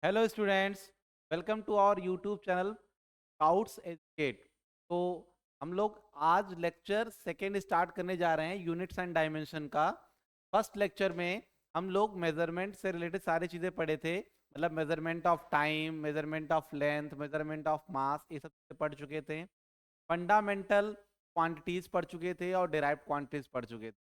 Hello students, welcome to our YouTube channel scouts educate. तो हम लोग आज लेक्चर सेकेंड स्टार्ट करने जा रहे हैं यूनिट्स एंड डायमेंशन का। फर्स्ट लेक्चर में हम लोग मेजरमेंट से रिलेटेड सारी चीज़ें पढ़े थे, मतलब measurement of time, measurement of length, measurement of mass, ये सब चीज़ें पढ़ चुके थे। फंडामेंटल क्वांटिटीज़ पढ़ चुके थे और डिराइव्ड क्वांटिटीज़ पढ़ चुके थे।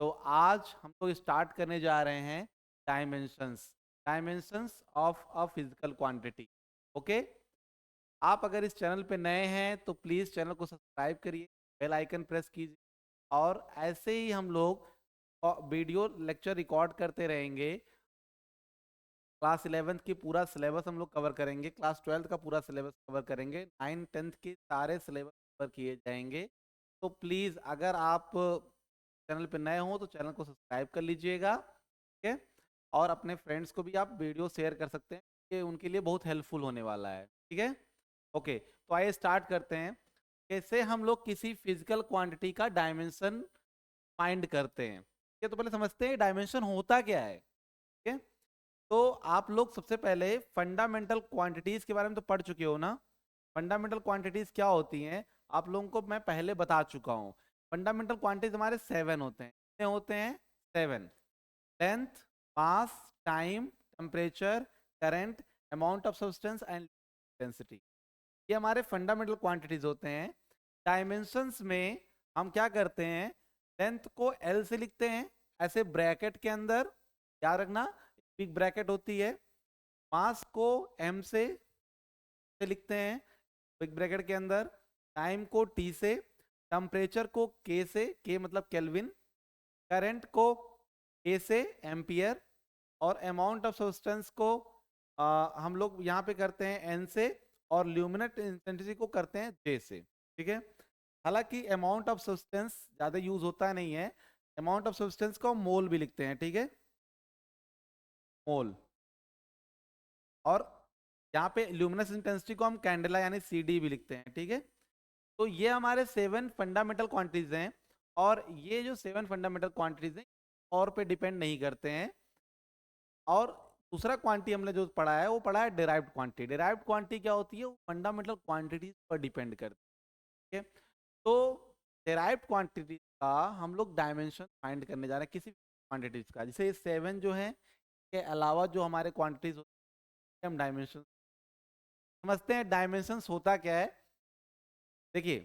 तो आज हम लोग स्टार्ट करने जा रहे हैं dimensions dimensions of a physical quantity. Okay, आप अगर इस चैनल पे नए हैं तो प्लीज़ चैनल को सब्सक्राइब करिए, बेल आइकन प्रेस कीजिए, और ऐसे ही हम लोग वीडियो लेक्चर रिकॉर्ड करते रहेंगे। क्लास 11th की पूरा सिलेबस हम लोग कवर करेंगे, क्लास 12th का पूरा सिलेबस कवर करेंगे, 9 10th के सारे सिलेबस कवर किए जाएंगे। तो प्लीज़ अगर आप चैनल पे नए हो तो चैनल को सब्सक्राइब कर लीजिएगा, ठीक है। और अपने फ्रेंड्स को भी आप वीडियो शेयर कर सकते हैं, ये उनके लिए बहुत हेल्पफुल होने वाला है, ठीक है। ओके, तो आइए स्टार्ट करते हैं। कैसे हम लोग किसी फिजिकल क्वांटिटी का डायमेंशन फाइंड करते हैं, ये तो पहले समझते हैं डायमेंशन होता क्या है, ठीक है। तो आप लोग सबसे पहले फंडामेंटल क्वांटिटीज के बारे में तो पढ़ चुके हो ना। फंडामेंटल क्वांटिटीज क्या होती हैं आप लोगों को मैं पहले बता चुका हूँ। फंडामेंटल क्वांटिटीज हमारे 7 होते हैं। कितने होते हैं? 7। Length, mass, time, temperature, current, amount of substance and density, ये हमारे फंडामेंटल क्वांटिटीज होते हैं। डायमेंशंस में हम क्या करते हैं, लेंथ को एल से लिखते हैं ऐसे ब्रैकेट के अंदर, याद रखना बिग ब्रैकेट होती है। मास को एम से लिखते हैं बिग ब्रैकेट के अंदर, टाइम को टी से, टेम्परेचर को के से, के मतलब केल्विन, करंट को ए से एम्पियर, और अमाउंट ऑफ सब्सटेंस को हम लोग यहाँ पे करते हैं एन से, और ल्यूमिनेट इंटेंसिटी को करते हैं जे से, ठीक है। हालांकि अमाउंट ऑफ सब्सटेंस ज़्यादा यूज होता नहीं है, अमाउंट ऑफ सब्सटेंस को मोल भी लिखते हैं, ठीक है, मोल। और यहाँ पे ल्यूमिनस इंटेंसिटी को हम कैंडेला यानी सी डी भी लिखते हैं, ठीक है। तो ये हमारे 7 फंडामेंटल क्वांटिटीज हैं, और ये जो 7 फंडामेंटल क्वांटिटीज हैं और पे डिपेंड नहीं करते हैं। और दूसरा क्वांटिटी हमने जो पढ़ा है वो पढ़ा है डिराइव्ड क्वांटिटी। डिराइव्ड क्वांटिटी क्या होती है? वो फंडामेंटल क्वांटिटीज पर डिपेंड करती है, ठीक है। तो डिराइव्ड क्वांटिटी का हम लोग डायमेंशन फाइंड करने जा रहे हैं किसी क्वांटिटीज का। जैसे ये 7 जो है के अलावा जो हमारे क्वांटिटीज होते हैं हम डायमेंशन समझते हैं। डायमेंशंस होता क्या है? देखिए,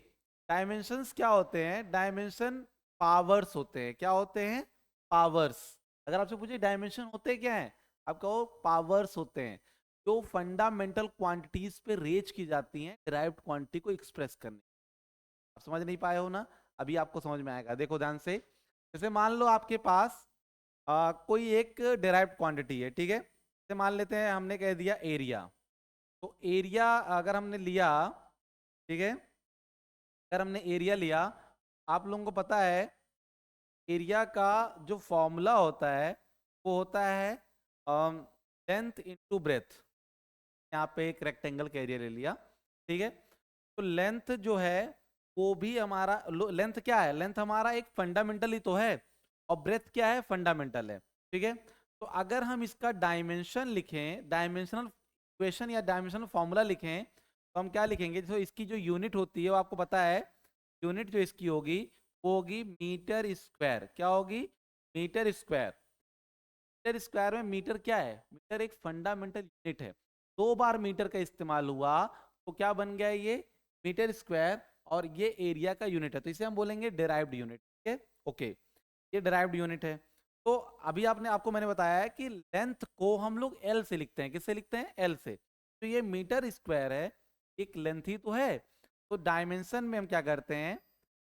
डायमेंशंस क्या होते हैं? डायमेंशन पावर्स होते हैं। क्या होते हैं? पावर्स। अगर आपसे पूछे डायमेंशन होते क्या हैं, आप कहो पावर्स होते हैं, जो फंडामेंटल क्वांटिटीज पे रेज की जाती हैं डिराइव्ड क्वांटिटी को एक्सप्रेस करने। आप समझ नहीं पाए हो ना? अभी आपको समझ में आएगा, देखो ध्यान से। जैसे मान लो आपके पास कोई एक डिराइव्ड क्वांटिटी है, ठीक है। जैसे मान लेते हैं हमने कह दिया एरिया। तो एरिया अगर हमने लिया, ठीक है, अगर हमने एरिया लिया, आप लोगों को पता है एरिया का जो फॉर्मूला होता है वो होता है लेंथ इनटू ब्रेथ। यहाँ पे एक रेक्टेंगल का एरिया ले लिया, ठीक है। तो लेंथ जो है वो भी हमारा, लेंथ क्या है? लेंथ हमारा एक फंडामेंटल ही तो है, और ब्रेथ क्या है? फंडामेंटल है, ठीक है। तो अगर हम इसका डायमेंशन लिखें, डायमेंशनल इक्वेशन या डायमेंशनल फॉर्मूला लिखें, तो हम क्या लिखेंगे? तो इसकी जो यूनिट होती है वो आपको पता है, यूनिट जो इसकी होगी वो होगी मीटर स्क्वायर। क्या होगी? Metre square. मीटर स्क्वायर में मीटर क्या है? मीटर एक फंडामेंटल यूनिट है। 2 बार मीटर का इस्तेमाल हुआ तो क्या बन गया? ये मीटर स्क्वायर, और ये एरिया का यूनिट है, तो इसे हम बोलेंगे डिराइव्ड यूनिट, ठीक है। ओके, ये डिराइव्ड यूनिट है। तो अभी आपको मैंने बताया है कि लेंथ को हम लोग एल से लिखते हैं। किससे लिखते हैं? एल से। तो ये मीटर स्क्वायर है, एक लेंथ ही तो है। तो डायमेंशन में हम क्या करते हैं,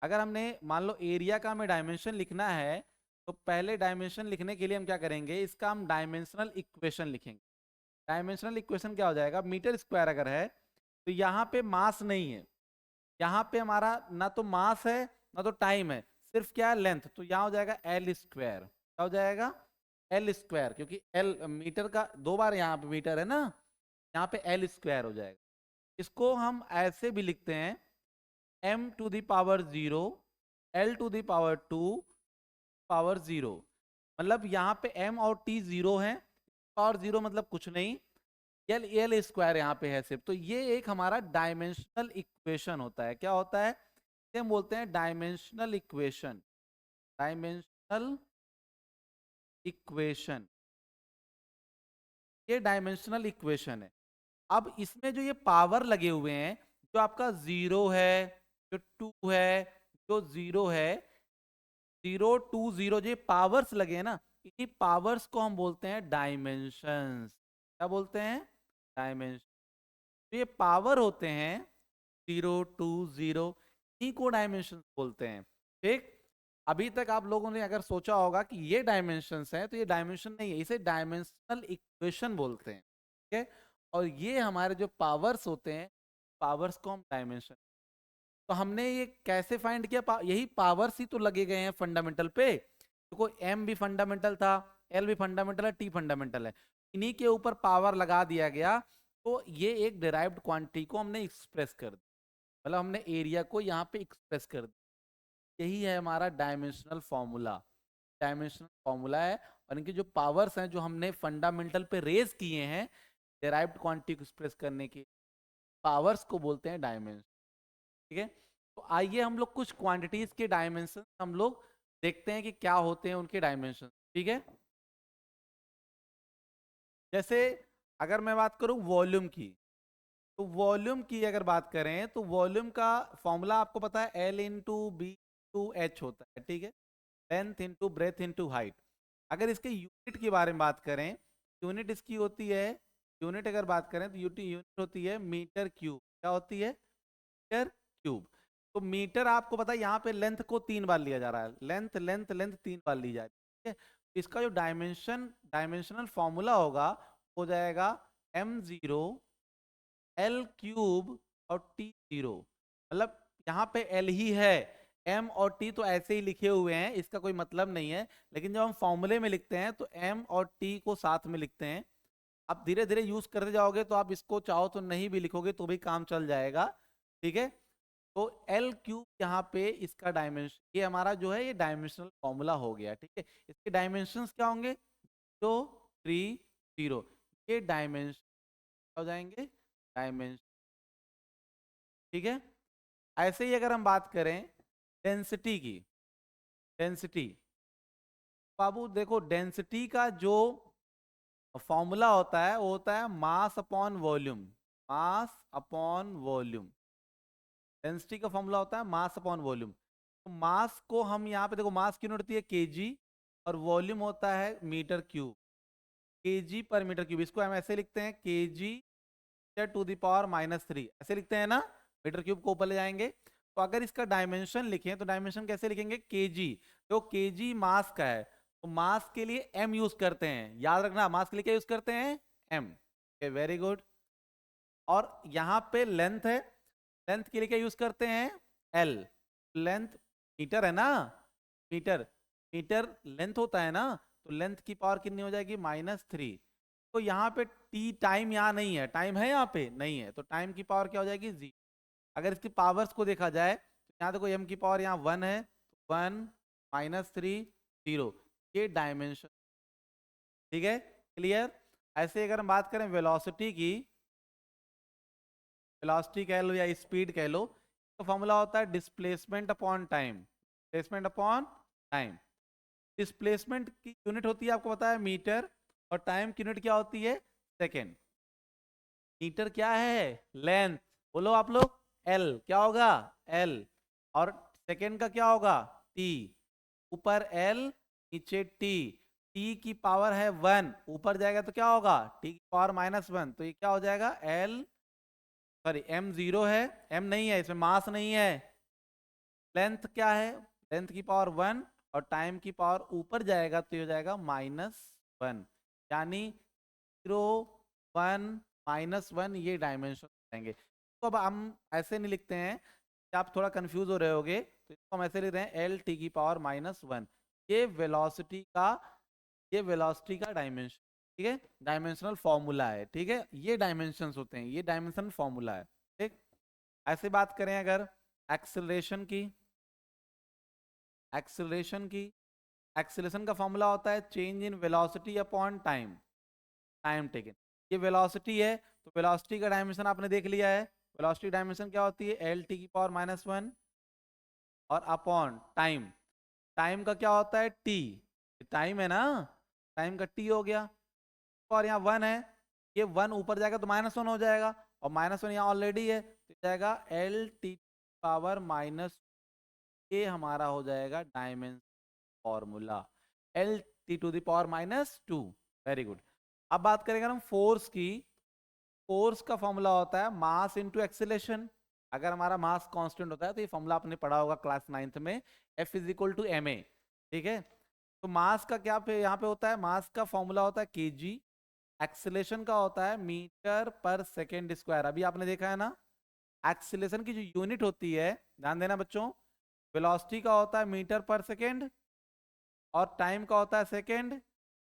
अगर हमने मान लो एरिया का हमें डायमेंशन लिखना है, तो पहले डायमेंशन लिखने के लिए हम क्या करेंगे, इसका हम डायमेंशनल इक्वेशन लिखेंगे। डायमेंशनल इक्वेशन क्या हो जाएगा? मीटर स्क्वायर अगर है तो यहाँ पे मास नहीं है, यहाँ पे हमारा ना तो मास है ना तो टाइम है, सिर्फ क्या है? लेंथ। तो यहाँ हो जाएगा एल स्क्वायर। क्या हो जाएगा? एल स्क्वायर, क्योंकि एल मीटर का 2 बार यहाँ पे मीटर है ना, यहाँ पे एल स्क्वायर हो जाएगा। इसको हम ऐसे भी लिखते हैं m to the power 0, l to the power 2 power 0। मतलब यहाँ पे m और t 0 है, पावर 0 मतलब कुछ नहीं, एल एल स्क्वायर यहाँ पे है सिर्फ। तो ये एक हमारा डायमेंशनल इक्वेशन होता है। क्या होता है? इसे हम बोलते हैं डायमेंशनल इक्वेशन। डायमेंशनल इक्वेशन, ये डायमेंशनल इक्वेशन है। अब इसमें जो ये पावर लगे हुए हैं, जो आपका 0 है, जो 2 है, जो 0 है, 0 2 0, जो पावर्स लगे हैं ना, इन्हीं पावर्स को हम बोलते हैं डायमेंशंस। क्या बोलते हैं? डायमेंशन। तो ये पावर होते हैं 0 2 0, इन्हीं को डायमेंशन बोलते हैं। ठीक। अभी तक आप लोगों ने अगर सोचा होगा कि ये डायमेंशंस हैं, तो ये डायमेंशन नहीं है, इसे डायमेंशनल इक्वेशन बोलते हैं। ठीक है। और ये हमारे जो पावर्स होते हैं, पावर्स को हम डायमेंशन। तो हमने ये कैसे फाइंड किया? यही पावर्स ही तो लगे गए हैं फंडामेंटल पे। देखो एम भी फंडामेंटल था, एल भी फंडामेंटल है, टी फंडामेंटल है, इन्हीं के ऊपर पावर लगा दिया गया। तो ये एक डिराइव्ड क्वांटिटी को हमने एक्सप्रेस कर दिया, मतलब हमने एरिया को यहाँ पे एक्सप्रेस कर दिया। यही है हमारा डायमेंशनल फॉर्मूला। डायमेंशनल फॉर्मूला है, और इनके जो पावर्स हैं जो हमने फंडामेंटल पे रेज किए हैं डिराइव्ड क्वांटिटी को एक्सप्रेस करने के, पावर्स को बोलते हैं डायमेंशन। ठीक है। तो आइए हम लोग कुछ क्वांटिटीज के डायमेंशन हम लोग देखते हैं कि क्या होते हैं उनके डायमेंशन। ठीक है। जैसे अगर मैं बात करूं वॉल्यूम की, तो वॉल्यूम की अगर बात करें तो वॉल्यूम का फॉर्मूला आपको पता है, L into B to H होता है। ठीक है। Length into breadth into height. अगर इसके यूनिट की बारे में बात करें, यूनिट इसकी होती है, यूनिट अगर बात करें तो यूनिट होती है मीटर क्यूब। क्या होती है? Metre cube. तो मीटर आपको पता है यहाँ पे लेंथ को 3 बार लिया जा रहा है, लेंथ लेंथ लेंथ 3 बार ली जा रही है। ठीक है। इसका जो डायमेंशनल फॉर्मूला होगा हो जाएगा m0 एल क्यूब और t0। मतलब यहाँ पे एल ही है, एम और टी तो ऐसे ही लिखे हुए हैं, इसका कोई मतलब नहीं है। लेकिन जब हम फॉर्मूले में लिखते हैं तो एम और टी को साथ में लिखते हैं। आप धीरे धीरे यूज करते जाओगे तो आप इसको चाहो तो नहीं भी लिखोगे तो भी काम चल जाएगा। ठीक है। तो एल क्यूब यहाँ पे इसका डायमेंशन, ये हमारा जो है ये डायमेंशनल फॉर्मूला हो गया। ठीक है। इसके डायमेंशंस क्या होंगे? 2 3 0, ये डायमेंशन हो जाएंगे, डायमेंशन। ठीक है। ऐसे ही अगर हम बात करें डेंसिटी की, डेंसिटी, बाबू देखो डेंसिटी का जो फॉर्मूला होता है वो होता है mass upon volume. Mass upon volume, density का फॉर्मूला होता है मास अपॉन वॉल्यूम। तो मास को हम यहाँ पे देखो, मास की यूनिट होती है केजी, और वॉल्यूम होता है मीटर क्यूब। केजी पर मीटर क्यूब, इसको हम ऐसे लिखते हैं केजी टू द पावर -3, ऐसे लिखते हैं ना। मीटर क्यूब को ऊपर ले जाएंगे। तो अगर इसका डायमेंशन लिखें तो डायमेंशन कैसे लिखेंगे? केजी। तो केजी मास का है, तो मास के लिए एम यूज करते हैं, याद रखना मास के लिए क्या यूज करते हैं? एम। Very good. और यहाँ पे लेंथ है, लेंथ के लिए क्या यूज करते हैं? एल। लेंथ मीटर है ना, मीटर, मीटर लेंथ होता है ना, तो लेंथ की पावर कितनी हो जाएगी? -3। तो यहाँ पे टी टाइम यहाँ नहीं है, टाइम है यहाँ पे नहीं है, तो टाइम की पावर क्या हो जाएगी? 0। अगर इसकी पावर्स को देखा जाए तो यहाँ देखो एम की पावर यहाँ 1 है, 1 -3 0, ये डायमेंशन। ठीक है। क्लियर। ऐसे अगर हम बात करें वेलोसिटी की, वेलोसिटी कह लो या स्पीड कह लो, तो फॉर्मूला होता है displacement upon time. Displacement upon time. Displacement की यूनिट होती है आपको पता है मीटर, और टाइम की यूनिट क्या होती है? सेकेंड। मीटर क्या है? लेंथ। बोलो आप लोग, एल क्या होगा? एल। और सेकेंड का क्या होगा? टी। ऊपर एल, नीचे टी। टी की पावर है 1, ऊपर जाएगा तो क्या होगा? टी की पावर -1, तो ये क्या हो जाएगा? एल, सॉरी m0 है, m नहीं है इसमें, मास नहीं है। लेंथ क्या है? लेंथ की पावर 1, और टाइम की पावर ऊपर जाएगा तो ये हो जाएगा -1, यानी 0 1 -1, ये डायमेंशन रहेंगे। तो अब हम ऐसे नहीं लिखते हैं कि आप थोड़ा कंफ्यूज हो रहे होगे, तो इसको हम ऐसे लिख रहे हैं एल टी की पावर -1। ये वेलोसिटी का, ये वेलोसिटी का डायमेंशन। ठीक है। डायमेंशनल फॉर्मूला है। ठीक है। ये डायमेंशंस होते हैं, ये डायमेंशनल फॉर्मूला है। ठीक। ऐसे बात करें अगर एक्सेलरेशन की, एक्सेलरेशन की, एक्सेलरेशन का फॉर्मूला होता है change in velocity upon time, time taken. ये वेलोसिटी है, तो वेलोसिटी का डायमेंशन आपने देख लिया है। वेलोसिटी डायमेंशन क्या होती है, एल टी की पावर -1 और अपॉन टाइम। टाइम का क्या होता है, टी। टाइम है ना, टाइम का टी हो गया। और यहाँ 1 है, ये 1 ऊपर जाएगा तो -1 हो जाएगा, और -1 यहाँ ऑलरेडी है तो जाएगा एल टी पावर माइनस, ये हमारा हो जाएगा dimension formula, L T to the power -2। Very good. अब बात करेंगे हम फोर्स की। फोर्स का फॉर्मूला होता है मास इनटू एक्सीलरेशन। अगर हमारा मास कांस्टेंट होता है तो ये फॉर्मूला आपने पढ़ा होगा क्लास 9th में, F is equal to ma। ठीक है, तो मास का क्या पे यहाँ पे होता है, मास का फॉर्मूला होता है kg, एक्सीलरेशन का होता है मीटर पर सेकेंड स्क्वायर। अभी आपने देखा है ना, एक्सीलरेशन की जो यूनिट होती है, ध्यान देना बच्चों, वेलोसिटी का होता है मीटर पर सेकेंड और टाइम का होता है सेकेंड,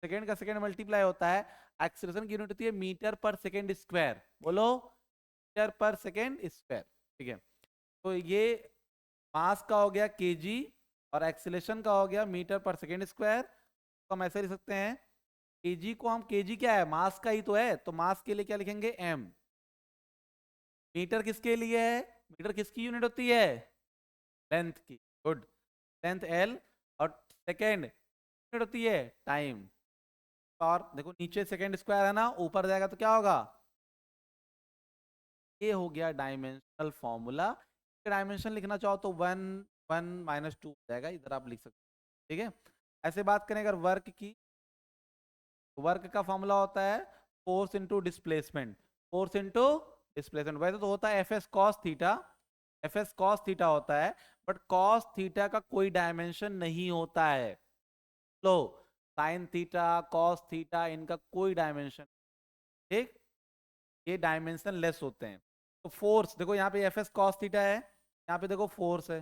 सेकेंड का सेकेंड मल्टीप्लाई होता है, एक्सीलरेशन की यूनिट होती है मीटर पर सेकेंड स्क्वायर। बोलो, मीटर पर सेकेंड स्क्वायर। ठीक है, तो ये मास का हो गया केजी और एक्सीलरेशन का हो गया मीटर पर सेकेंड स्क्वायर। तो हम ऐसे लिख सकते हैं, केजी को हम, केजी क्या है, मास का ही तो है, तो मास के लिए क्या लिखेंगे, एम। मीटर किसके लिए है, मीटर किसकी यूनिट होती है, लेंथ की। गुड, लेंथ एल, और सेकेंड यूनिट होती है टाइम। और देखो नीचे सेकेंड स्क्वायर है ना, ऊपर जाएगा तो क्या होगा, ये हो गया डायमेंशनल फॉर्मूला। डायमेंशन लिखना चाहो तो 1 1 -2 हो जाएगा, इधर आप लिख सकते हो। ठीक है, ऐसे बात करें अगर वर्क की, वर्क का फॉर्मूला होता है force into displacement. Force into displacement, वैसे तो होता है F S cos theta, F S cos theta होता है, बट कॉस थीटा का कोई डायमेंशन नहीं होता है। लो, साइन थीटा, कॉस थीटा, इनका कोई डायमेंशन, ठीक, ये डायमेंशन लेस होते हैं। तो फोर्स देखो, यहाँ पे एफ एस कॉस थीटा है, यहाँ पे देखो फोर्स है।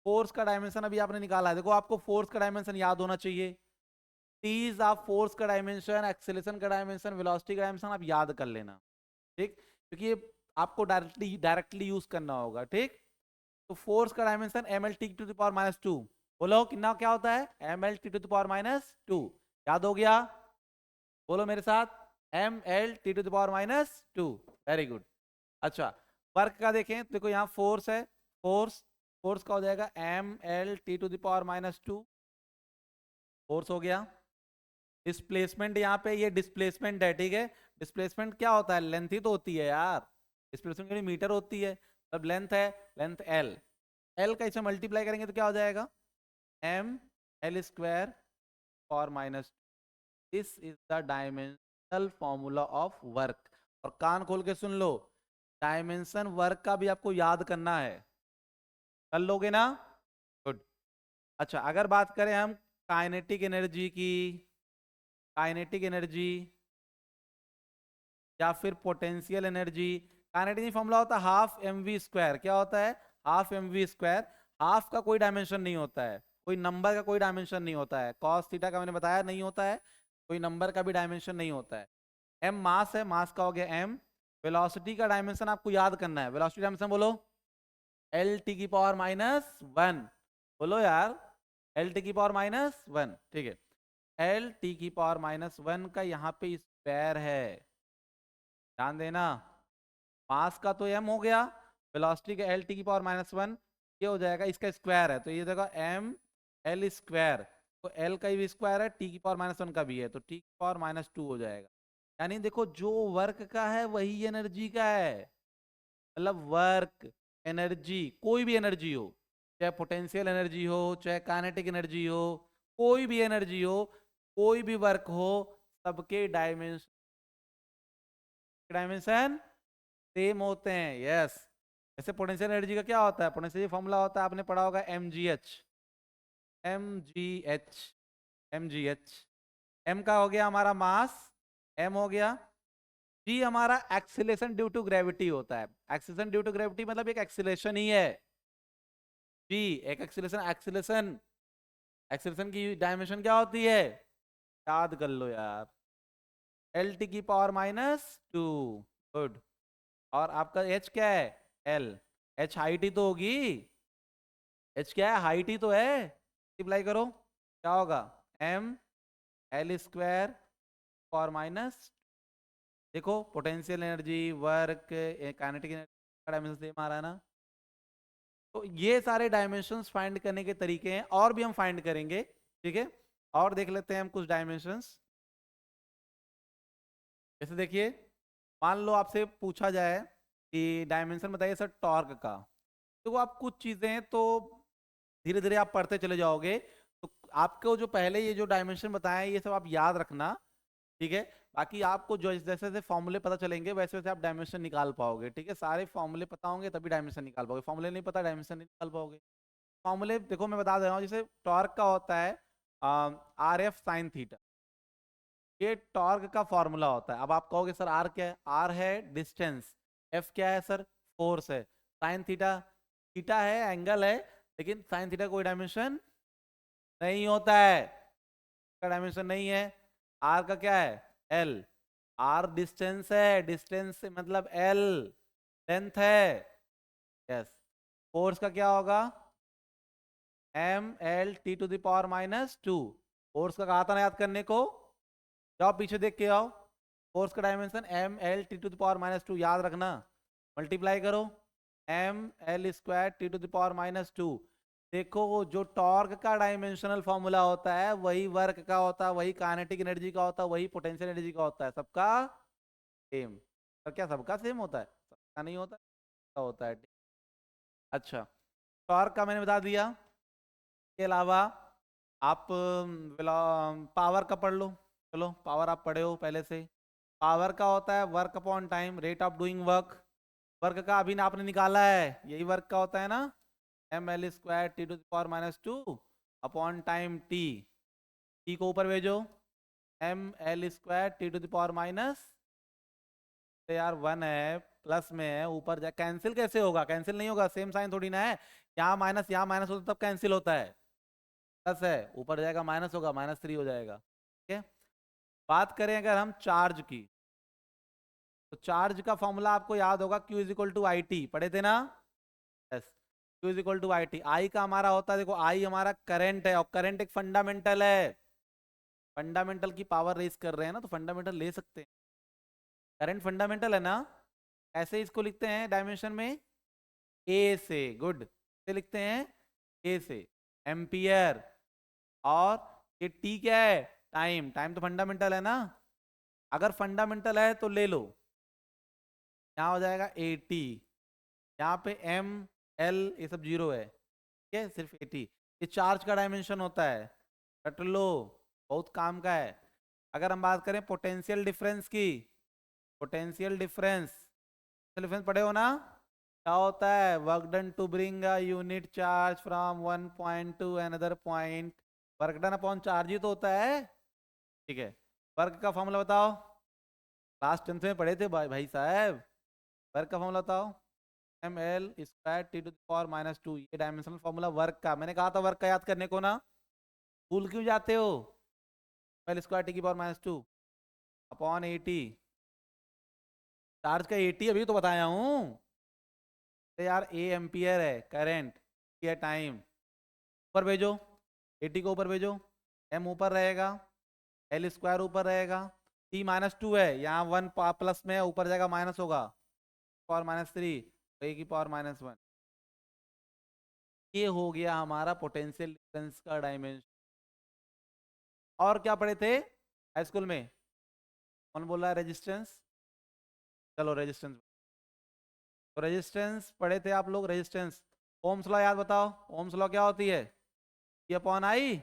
फोर्स का डायमेंशन अभी आपने निकाला है, देखो आपको फोर्स का डायमेंशन याद होना चाहिए। प्लीज आप फोर्स का डायमेंशन, एक्सेलरेशन का डायमेंशन, वेलोसिटी का डायमेंशन आप याद कर लेना, ठीक, क्योंकि ये आपको डायरेक्टली यूज करना होगा। ठीक, तो फोर्स का dimension M L T to the power -2। बोलो कितना क्या होता है, M L T to the power -2। याद हो गया, बोलो मेरे साथ, M L T to the power -2। Very good. अच्छा, वर्क का देखें तो देखो यहाँ फोर्स है, फोर्स, फोर्स का हो जाएगा M L T to the power -2, force हो गया। डिस्प्लेसमेंट, यहाँ पे ये डिस्प्लेसमेंट है, ठीक है। डिस्प्लेसमेंट क्या होता है, लेंथ ही तो होती है यार, डिस्प्लेसमेंट मीटर होती है, तब लेंथ है, लेंथ एल। एल का इसे मल्टीप्लाई करेंगे तो क्या हो जाएगा, M L square power minus. This is the dimensional formula of work. और कान खोल के सुन लो, डायमेंशन वर्क का भी आपको याद करना है, कर लोगे ना, गुड। अच्छा, अगर बात करें हम काइनेटिक एनर्जी की, काइनेटिक एनर्जी या फिर पोटेंशियल एनर्जी, काइनेटिक फॉर्मूला होता है हाफ एम वी स्क्वायर। क्या होता है, half M V square. Half का कोई डायमेंशन नहीं होता है, कोई नंबर का कोई डायमेंशन नहीं होता है, कॉस थीटा का मैंने बताया नहीं होता है, कोई नंबर का भी डायमेंशन नहीं होता है। एम मास है, मास का हो गया एम। वेलोसिटी का डायमेंशन आपको याद करना है, वेलोसिटी डायमेंशन बोलो, एल टी की पावर -1। बोलो यार, एल टी की पावर -1। ठीक है, एल टी की पावर -1 का यहाँ पे स्क्वायर है, ध्यान देना। मास का तो m हो गया, वेलोसिटी का एल टी की पावर -1, ये हो जाएगा, इसका स्क्वायर है तो ये देखो एम एल स्क्वायर, तो एल का भी स्क्वायर है, टी की पावर -1 का भी है, तो टी की पावर -2 हो जाएगा। यानी देखो, जो वर्क का है वही एनर्जी का है, मतलब वर्क, एनर्जी, कोई भी एनर्जी हो, चाहे पोटेंशियल एनर्जी हो, चाहे काइनेटिक एनर्जी हो, कोई भी एनर्जी हो, कोई भी वर्क हो, सबके डायमेंशन, डायमेंशन सेम होते हैं। यस, ऐसे पोटेंशियल एनर्जी का क्या होता है, पोटेंशियल फॉर्मूला होता है, आपने पढ़ा होगा M G H, M G H, M G H. M का हो गया हमारा मास, एम हो गया, जी हमारा एक्सीलरेशन ड्यू टू ग्रेविटी होता है। एक्सीलरेशन ड्यू टू ग्रेविटी मतलब एक एक्सीलरेशन ही है, जी एक एक्सीलरेशन, एक्सीलरेशन, एक्सीलरेशन की डायमेंशन क्या होती है, याद कर लो यार, एल टी की पावर -2। गुड। और आपका एच क्या है, एल, एच हाइट ही तो होगी, एच क्या है, हाइट ही तो है, मल्टीप्लाई करो क्या होगा, M L square power minus. देखो potential energy, work, kinetic energy का डायमेंशन सेम आ रहा है ना। तो ये सारे डायमेंशंस फाइंड करने के तरीके हैं, और भी हम फाइंड करेंगे, ठीक है। और देख लेते हैं हम कुछ डायमेंशंस। जैसे देखिए, मान लो आपसे पूछा जाए कि डायमेंशन बताइए सर टॉर्क का, तो वो आप कुछ चीजें तो धीरे धीरे आप पढ़ते चले जाओगे, तो आपको जो पहले ये जो डायमेंशन बताए ये सब आप याद रखना, ठीक है। बाकी आपको जो जैसे जैसे फॉर्मूले पता चलेंगे वैसे वैसे आप डायमेंशन निकाल पाओगे, ठीक है। सारे फॉर्मूले पता होंगे तभी डायमेंशन निकाल पाओगे, फॉर्मूले नहीं पता डायमेंशन नहीं निकाल पाओगे। फॉर्मूले देखो मैं बता दे रहा हूँ, जैसे टॉर्क का होता है RF sin θ, ये टॉर्क का फॉर्मूला होता है। अब आप कहोगे सर आर क्या है, आर है डिस्टेंस, एफ क्या है सर फोर्स है, साइन थीटा, थीटा है एंगल है, लेकिन साइन थीटा कोई डायमेंशन नहीं होता है, का डायमेंशन नहीं है। आर का क्या है एल, आर डिस्टेंस है, डिस्टेंस से मतलब एल लेंथ है, यस। फोर्स का क्या होगा M L T⁻², फोर्स का कहा था ना याद करने को, जाओ पीछे देख के आओ। फोर्स का डायमेंशन M L T⁻², याद रखना, मल्टीप्लाई करो ML² T⁻²। देखो वो जो टॉर्क का डायमेंशनल फॉर्मूला होता है वही वर्क का होता है, वही काइनेटिक एनर्जी का होता है, वही पोटेंशियल एनर्जी का होता है, सबका सेम। तो क्या सबका सेम होता है, सबका नहीं होता, सबका होता है। अच्छा, टॉर्क का मैंने बता दिया। के अलावा आप पावर का पढ़ लो, चलो पावर आप पढ़े हो पहले से। पावर का होता है work upon time, rate of doing work. Work का अभी ना आपने निकाला है, यही वर्क का होता है ना, ML² T⁻² upon time T, T को ऊपर भेजो, ML² T⁻, यार वन है प्लस में है, ऊपर जाए कैंसिल कैसे होगा, कैंसिल नहीं होगा, सेम साइन थोड़ी ना है, यहाँ माइनस होता तब कैंसिल होता है, प्लस है ऊपर जाएगा माइनस होगा, -3 हो जाएगा, ठीक है। बात करें अगर हम चार्ज की, तो चार्ज का फॉर्मूला आपको याद होगा, Q=IT, पढ़े थे ना, यस। Q=IT, आई का हमारा होता है, देखो आई हमारा करंट है, और करंट एक फंडामेंटल है, फंडामेंटल की पावर रेस कर रहे हैं ना, तो फंडामेंटल ले सकते हैं, करंट फंडामेंटल है ना। ऐसे इसको लिखते हैं डायमेंशन में ए से, गुड, से लिखते हैं ए से, एम्पियर। और ये टी क्या है, टाइम, टाइम तो फंडामेंटल है ना, अगर फंडामेंटल है तो ले लो, यहाँ हो जाएगा 80, यहाँ पे एम एल ये सब जीरो है, ठीक है, सिर्फ 80। ये चार्ज का डायमेंशन होता है, रट लो, बहुत काम का है। अगर हम बात करें पोटेंशियल डिफरेंस की, पोटेंशियल डिफरेंस, डिफरेंस पढ़े हो ना, क्या होता है, work done to bring a unit charge from one point to another point, work done upon charge ही तो होता है, ठीक है। वर्क का फॉर्मूला बताओ, क्लास 10th में पढ़े थे भाई साहब, वर्क का फॉर्मूला बताओ, ML² T⁻², ये डायमेंशनल फॉर्मूला वर्क का, मैंने कहा था वर्क का याद करने को ना, भूल क्यों जाते हो, ML² T⁻² अपॉन 80, चार्ज का 80 अभी तो बताया हूँ, तो यार ए एम्पियर है करंट, ये टाइम, ऊपर भेजो, 80 को ऊपर भेजो, एम ऊपर रहेगा, एल स्क्वायर ऊपर रहेगा, T-2 है, यहाँ 1 प्लस में है, ऊपर जाएगा माइनस होगा, पावर -3, ए की पावर -1। ये हो गया हमारा पोटेंशियल डिफरेंस का डायमेंशन। और क्या पढ़े थे हाई स्कूल में, कौन बोल रहा है रेजिस्टेंस, चलो रेजिस्टेंस, तो रेजिस्टेंस पढ़े थे आप लोग, रेजिस्टेंस, ओम्स लॉ याद बताओ, ओम्स लॉ क्या होती है, ये upon I,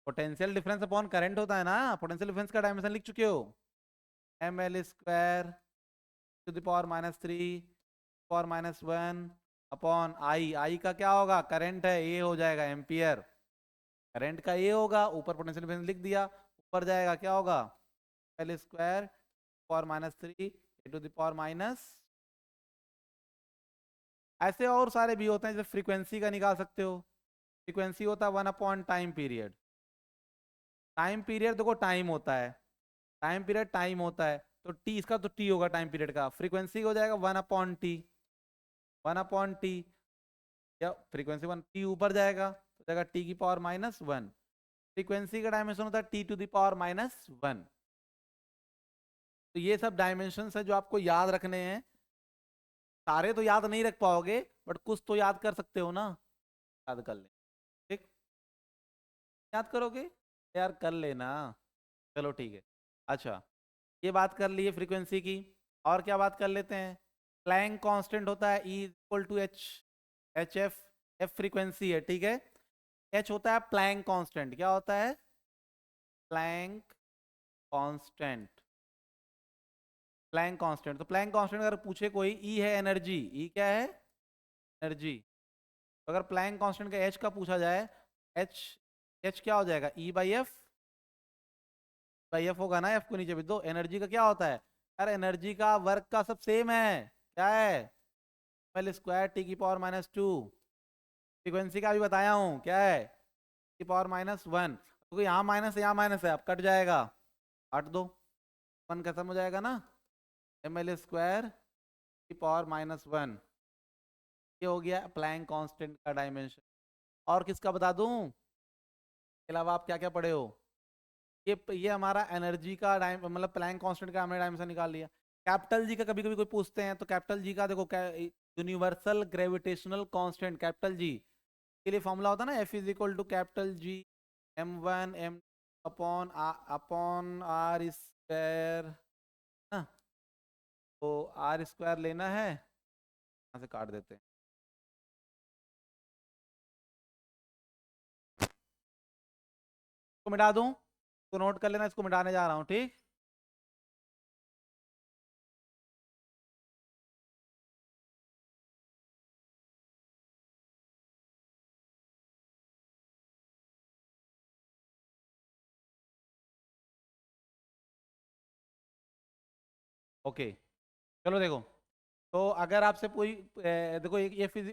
potential difference upon current होता है ना, पोटेंशियल डिफरेंस का डायमेंशन लिख चुके हो, ML² T⁻³ power -1 upon I, आई का क्या होगा करंट है, ये हो जाएगा एम्पियर, करंट का ये होगा, ऊपर पोटेंशियल डिफरेंस लिख दिया, ऊपर जाएगा क्या होगा, L² power -3 to the power minus. ऐसे और सारे भी होते हैं, जैसे फ्रीक्वेंसी का निकाल सकते हो, फ्रीक्वेंसी होता है 1 upon time period, time period देखो टाइम होता है, टाइम पीरियड टाइम होता है, तो टी, इसका तो टी होगा टाइम पीरियड का, फ्रीक्वेंसी हो जाएगा 1/T, 1/T, या फ्रीक्वेंसी 1 टी ऊपर जाएगा तो जाएगा टी की पावर -1, फ्रीक्वेंसी का डायमेंशन होता है T⁻⁻1। तो ये सब डायमेंशंस है जो आपको याद रखने हैं। सारे तो याद नहीं रख पाओगे, बट कुछ तो याद कर सकते हो ना, याद कर ले। ठीक, याद करोगे यार, कर लेना। चलो ठीक है। अच्छा, ये बात कर लिए फ्रीक्वेंसी की। और क्या बात कर लेते हैं? प्लैंक कांस्टेंट होता है E equal to H, H F. F frequency है, ठीक है। एच होता है प्लैंक कांस्टेंट। क्या होता है? Planck constant. प्लैंक कांस्टेंट, तो प्लैंक कांस्टेंट अगर पूछे कोई, ई है एनर्जी। ई क्या है? एनर्जी। तो अगर प्लैंक कांस्टेंट का एच का पूछा जाए, एच, एच क्या हो जाएगा? ई बाई एफ। बाई एफ होगा ना, एफ को नीचे भी दो। एनर्जी का क्या होता है? यार एनर्जी का वर्क का सब सेम है। क्या है? एल स्क्वायर टी की पावर माइनस टू। फ्रीक्वेंसी का भी बताया हूँ, क्या है? की पावर माइनस वन। क्योंकि यहाँ माइनस यहाँ माइनस है, अब कट जाएगा, काट दो, वन खत्म हो जाएगा ना। एम एल स्क्वायर की पावर माइनस वन, ये हो गया प्लैंक कांस्टेंट का डायमेंशन। और किसका बता दूं? इसके अलावा आप क्या क्या पढ़े हो? ये हमारा एनर्जी का टाइम, मतलब प्लैंक कांस्टेंट का हमने डायमेंशन निकाल लिया। कैपिटल जी का कभी कभी कोई पूछते हैं, तो कैपिटल जी का देखो, universal gravitational constant capital G के लिए फॉर्मूला होता है ना, F is equal to capital G M one M upon upon R square ना। तो आर स्क्वायर लेना है, यहाँ से काट देते हैं। इसको मिटा दूं, तो नोट कर लेना, इसको मिटाने जा रहा हूँ, ठीक। ओके, चलो देखो। तो अगर आपसे कोई देखो, एक F is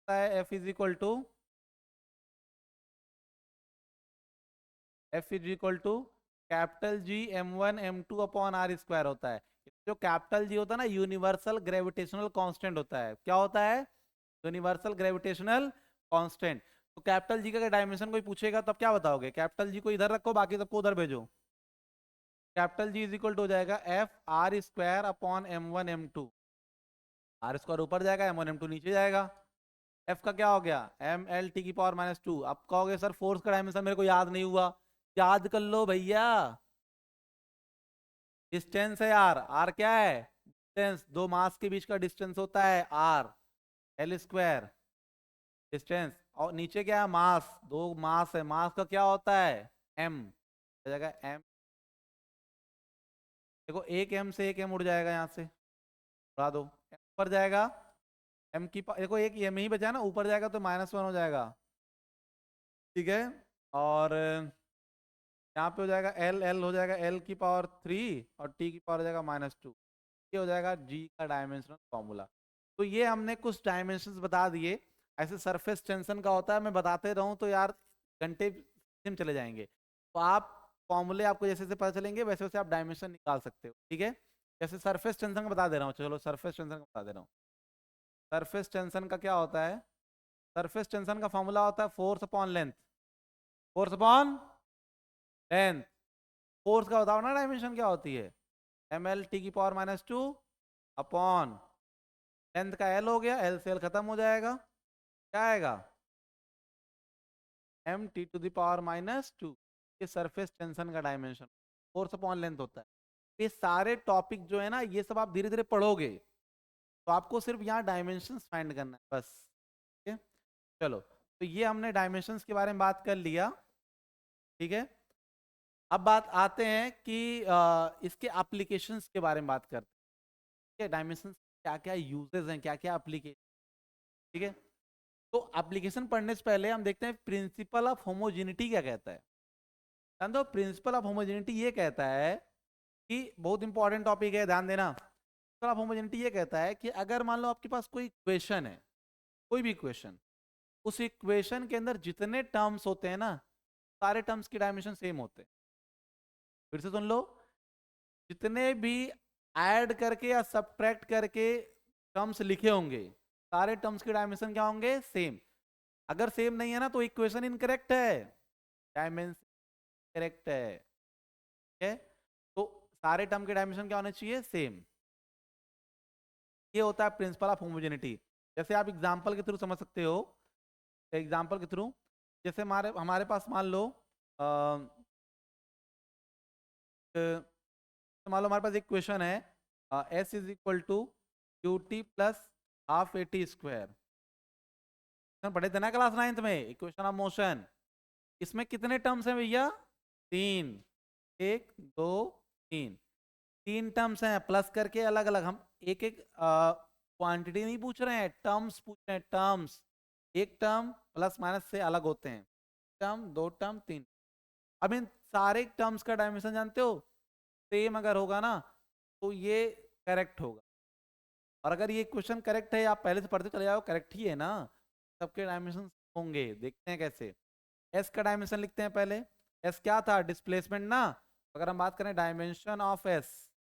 F is equal to, F is equal to capital G M one M two upon R square होता है। जो कैपिटल जी होता है ना, यूनिवर्सल ग्रेविटेशनल कांस्टेंट होता है। क्या होता है? Universal gravitational constant. तो कैपिटल जी का डायमेंशन कोई पूछेगा तब क्या बताओगे? कैपिटल जी को इधर रखो, बाकी सबको उधर भेजो। Capital G is equal to हो जाएगा F R square upon M one M two. R square ऊपर जाएगा, एम वन एम टू नीचे जाएगा। एफ का क्या हो गया? एम एल टी की पावर माइनस टू। अब कहोगे सर फोर्स का डायमेंशन मेरे को याद नहीं हुआ। याद कर लो भैया, डिस्टेंस है यार। आर क्या है? डिस्टेंस, दो मास के बीच का डिस्टेंस होता है आर। एल स्क्वायर डिस्टेंस, और नीचे क्या है? मास, दो मास है, मास का क्या होता है? एम। जगह एम, देखो एक एम से एक एम उड़ जाएगा, यहाँ से उड़ा दो, एम ऊपर जाएगा। एम की देखो एक एम ही बचा ना, ऊपर जाएगा तो माइनस वन हो जाएगा, ठीक है। और यहाँ पे हो जाएगा एल, एल हो जाएगा एल की पावर थ्री, और टी की पावर हो जाएगा माइनस टू। ये हो जाएगा जी का डायमेंशनल फॉर्मूला। तो ये हमने कुछ डायमेंशंस बता दिए। ऐसे सरफेस टेंशन का होता है, मैं बताते रहूं तो यार घंटे दिन चले जाएंगे। तो आप फॉर्मूले आपको जैसे जैसे पता चलेंगे, वैसे वैसे आप डायमेंशन निकाल सकते हो, ठीक है। जैसे सरफेस टेंशन का बता दे रहा हूँ, चलो सरफेस टेंशन का बता दे रहा हूँ। सरफेस टेंशन का क्या होता है? सरफेस टेंशन का फॉर्मूला होता है force upon length. Force upon length. Force का बताओ ना डायमेंशन क्या होती है? एम एल टी की power minus two upon length का एल हो गया, एल से एल खत्म हो जाएगा, क्या आएगा? M T to the power minus two. ये सरफेस टेंशन का डायमेंशन, फोर्स अपॉन लेंथ होता है। ये सारे टॉपिक जो है ना, ये सब आप धीरे धीरे पढ़ोगे, तो आपको सिर्फ यहाँ डायमेंशंस फाइंड करना है बस, ठीक है। चलो, तो ये हमने डायमेंशंस के बारे में बात कर लिया, ठीक है। अब बात आते हैं कि इसके एप्लीकेशंस के बारे में बात करते हैं। डायमेंशंस क्या क्या यूजेस हैं, क्या क्या एप्लीकेशन, ठीक है। तो एप्लीकेशन पढ़ने से पहले हम देखते हैं प्रिंसिपल ऑफ होमोजेनिटी क्या कहता है। तो प्रिंसिपल ऑफ होमोजेनिटी ये कहता है कि, बहुत इंपॉर्टेंट टॉपिक है, ध्यान देना। प्रिंसिपल ऑफ होमोजेनिटी ये कहता है कि अगर मान लो आपके पास कोई इक्वेशन है, कोई भी इक्वेशन, उस इक्वेशन के अंदर जितने टर्म्स होते हैं ना, सारे टर्म्स की डायमेंशन सेम होते हैं। फिर से सुन लो, जितने भी ऐड करके या सब्ट्रैक्ट करके टर्म्स लिखे होंगे, सारे टर्म्स के डायमेंशन क्या होंगे? सेम। अगर सेम नहीं है ना, तो इक्वेशन इनकरेक्ट है, डायमेंशन करेक्ट है, ठीक है। तो सारे टर्म के डायमेंशन क्या होने चाहिए, सेम। ये होता है प्रिंसिपल ऑफ होमोजेनिटी। जैसे आप एग्जांपल के थ्रू समझ सकते हो, एग्जांपल के थ्रू, जैसे हमारे हमारे पास मान लो तो मान लो हमारे पास एक क्वेश्चन है, s is equal to Q T plus half A T square. पढ़े थे ना क्लास 9th में, इक्वेशन ऑफ मोशन। इसमें कितने टर्म्स हैं भैया, 3, 1 2 3, 3 टर्म्स हैं प्लस करके अलग अलग। हम एक एक क्वांटिटी नहीं पूछ रहे हैं, टर्म्स पूछ रहे हैं, टर्म्स। एक टर्म प्लस माइनस से अलग होते हैं, टर्म, 2 टर्म, 3। अब इन सारे टर्म्स का डायमेंशन जानते हो, सेम अगर होगा ना तो ये करेक्ट होगा। और अगर ये क्वेश्चन करेक्ट है, आप पहले से पढ़ते चले जाओ, करेक्ट ही है ना, सबके डायमेंशन होंगे। देखते हैं कैसे। एस का डायमेंशन लिखते हैं पहले। एस क्या था, डिस्प्लेसमेंट ना। अगर हम बात करें डायमेंशन ऑफ एस,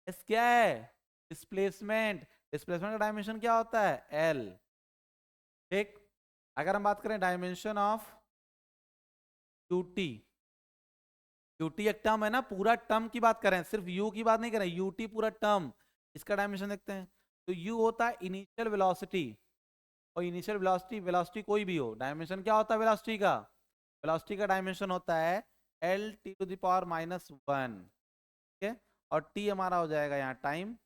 एस क्या है, डिस्प्लेसमेंट। डिस्प्लेसमेंट का डायमेंशन क्या होता है, एल। ठीक। अगर हम बात करें डायमेंशन ऑफ यूटी, यूटी एक टर्म है ना, पूरा टर्म की बात करें, सिर्फ यू की बात नहीं करें, यूटी पूरा टर्म। इसका डायमेंशन देखते हैं। तो यू होता है इनिशियल वेलोसिटी, और इनिशियल वेलोसिटी, वेलोसिटी कोई भी हो, डायमेंशन क्या होता है वेलोसिटी का, वेलोसिटी का डायमेंशन होता है L T to the power -1। ठीक है। और टी हमारा हो जाएगा यहाँ टाइम।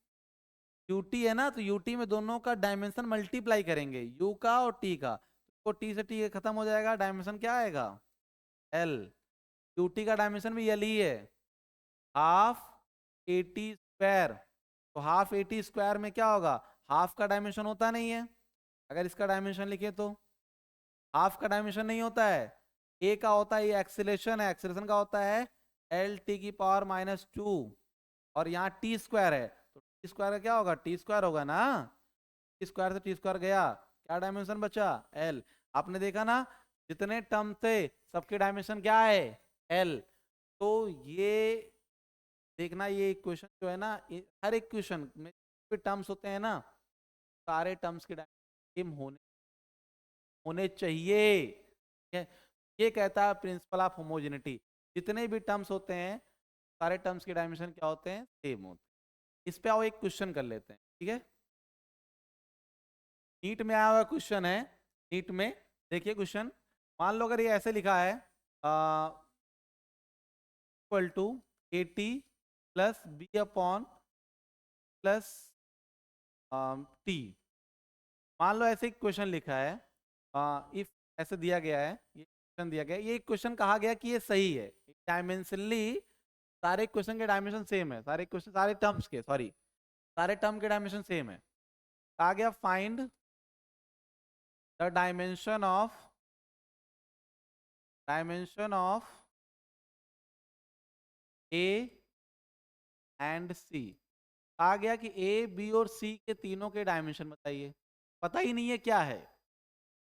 यूटी है ना, तो यूटी में दोनों का डायमेंशन मल्टीप्लाई करेंगे, यू का और टी का, तो टी से टी खत्म हो जाएगा, डायमेंशन क्या आएगा, एल। यूटी का डायमेंशन भी एल ही है, हाफ ए टी स्क्वायर। तो हाफ ए टी स्क्वायर में क्या होगा, हाफ का डायमेंशन होता नहीं है। अगर इसका डायमेंशन लिखे तो हाफ का डायमेंशन नहीं होता है, ए का होता है, ये एक्सीलरेशन है, एक्सीलरेशन का होता है एल टी की पावर -2, और यहाँ टी स्क्वायर है, तो टी स्क्वायर का क्या होगा, टी स्क्वायर होगा ना। टी स्क्वायर से टी स्क्वायर गया, क्या डायमेंशन बचा, एल। आपने देखा ना, जितने टर्म थे सबके डायमेंशन क्या है, एल। तो ये देखना, ये इक्वेशन जो है ना, हर इक्वेशन में टर्म्स होते हैं ना, सारे टर्म्स के डायमेंशन सेम होने चाहिए। ठीक है। ये कहता है प्रिंसिपल ऑफ होमोजेनिटी। जितने भी टर्म्स होते हैं, सारे टर्म्स के डायमेंशन क्या होते हैं, सेम होते हैं। इस पे आओ एक क्वेश्चन कर लेते हैं, ठीक है। नीट में आया हुआ क्वेश्चन है, नीट में देखिए क्वेश्चन। मान लो अगर ये ऐसे लिखा है, equal to A T plus B upon plus T. मान लो ऐसे क्वेश्चन लिखा है, इफ ऐसे दिया गया है, ये क्वेश्चन दिया गया है, ये क्वेश्चन कहा गया कि ये सही है डायमेंशनली, सारे क्वेश्चन के डायमेंशन सेम है, सारे क्वेश्चन, सारे टर्म्स के, सॉरी, सारे टर्म के डायमेंशन सेम है। कहा गया find the dimension of A and C. कहा गया कि ए बी और सी के तीनों के डायमेंशन बताइए। पता ही नहीं है क्या है,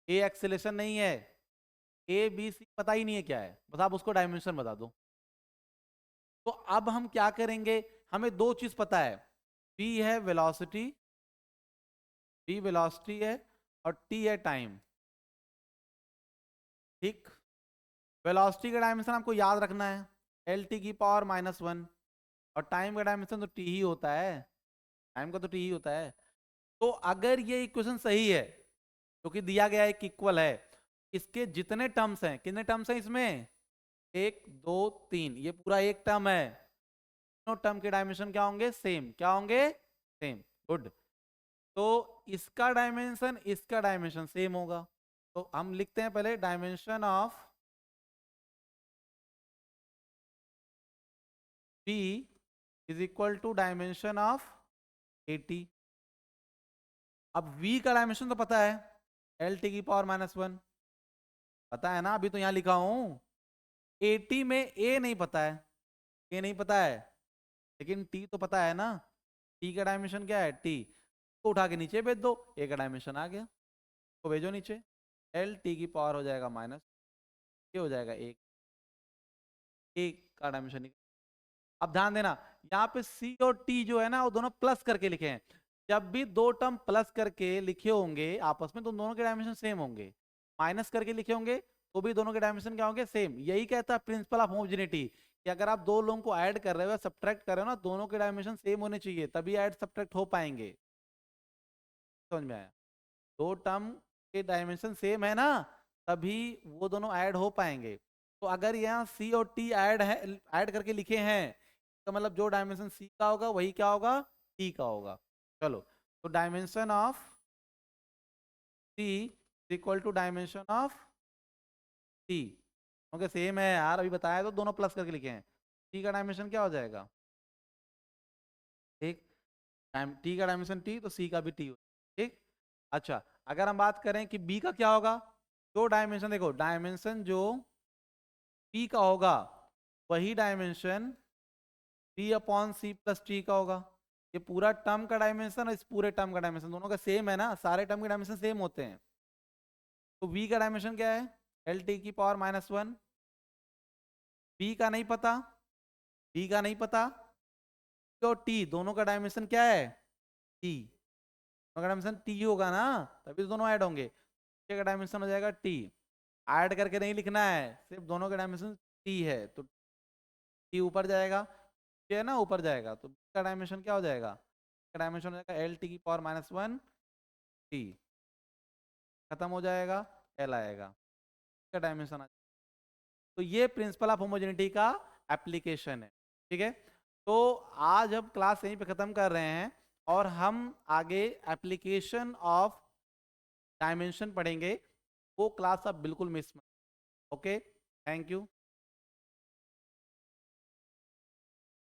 ए एक्सेलेरेशन नहीं है, ए बी सी पता ही नहीं है क्या है, बस आप उसको डायमेंशन बता दो। तो अब हम क्या करेंगे, हमें दो चीज पता है, बी है वेलोसिटी, बी वेलोसिटी है, और टी है टाइम। ठीक। वेलोसिटी का डायमेंशन आपको याद रखना है, एल टी की पावर -1, और टाइम का डायमेंशन तो टी ही होता है, टाइम का तो टी ही होता है। तो अगर ये इक्वेशन सही है, जो कि दिया गया है कि इक्वल है, इसके जितने टर्म्स हैं, कितने टर्म्स हैं इसमें, 1 2 3, ये पूरा एक टर्म है, दोनों टर्म के डायमेंशन क्या होंगे, सेम। क्या होंगे, सेम। गुड। तो इसका डायमेंशन सेम होगा। तो हम लिखते हैं पहले dimension of B is equal to dimension of AT। अब V का डायमेंशन तो पता है, LT की पावर -1 पता है ना, अभी तो यहां लिखा हूं। AT में A नहीं पता है, A नहीं पता है, लेकिन T तो पता है ना। T का डायमेंशन क्या है, T को उठा के नीचे भेज दो, A का डायमेंशन आ गया, तो भेजो नीचे, LT की पावर हो जाएगा माइनस, ये हो जाएगा 1 का डायमेंशन। अब ध्यान देना, यहाँ पे C और T जो है ना, वो दोनों प्लस करके लिखे हैं। जब भी दो टर्म प्लस करके लिखे होंगे आपस में, तो दोनों के डायमेंशन सेम होंगे। माइनस करके लिखे होंगे तो भी दोनों के डायमेंशन क्या होंगे, सेम। यही कहता है प्रिंसिपल ऑफ होमोजेनिटी, कि अगर आप दो लोगों को ऐड कर रहे हो या सब्ट्रैक्ट कर रहे हो ना, दोनों के डायमेंशन सेम होने चाहिए, तभी ऐड सब्ट्रैक्ट हो पाएंगे। समझ में आया? दो टर्म के डायमेंशन सेम है ना, तभी वो दोनों ऐड हो पाएंगे। तो अगर यहाँ सी और टी ऐड है, ऐड करके लिखे हैं, तो मतलब जो डायमेंशन सी का होगा वही क्या होगा, टी का होगा। चलो, तो dimension of C equal to dimension of T, क्योंकि सेम है यार, अभी बताया तो दोनों प्लस करके लिखे हैं। टी का डायमेंशन क्या हो जाएगा, ठीक, टी का डायमेंशन टी, तो सी का भी टी हो, ठीक। अच्छा, अगर हम बात करें कि बी का क्या होगा, जो डायमेंशन, देखो डायमेंशन जो पी का होगा वही dimension P upon C plus T का होगा। ये पूरा टर्म का डायमेंशन और इस पूरे टर्म का डायमेंशन दोनों का सेम है ना, सारे टर्म के डायमेंशन सेम होते हैं। तो v का डायमेंशन क्या है, एल टी की पावर -1। p का नहीं पता, b का नहीं पता, तो t दोनों का डायमेंशन क्या है, t, दोनों का डायमेंशन t होगा ना, तभी तो दोनों ऐड होंगे। k का डायमेंशन हो जाएगा t, ऐड करके नहीं लिखना है, सिर्फ दोनों का डायमेंशन t है, तो t ऊपर जाएगा, ये है ना ऊपर जाएगा, तो का डायमेंशन क्या हो जाएगा, का डायमेंशन हो जाएगा एल टी की पावर -1 टी, खत्म हो जाएगा, एल आएगा, का डायमेंशन। तो ये प्रिंसिपल ऑफ होमोजेनिटी का एप्लीकेशन है, ठीक है। तो आज हम क्लास यहीं पे खत्म कर रहे हैं, और हम आगे एप्लीकेशन ऑफ डायमेंशन पढ़ेंगे, वो क्लास आप बिल्कुल मिस मत। Okay, thank you.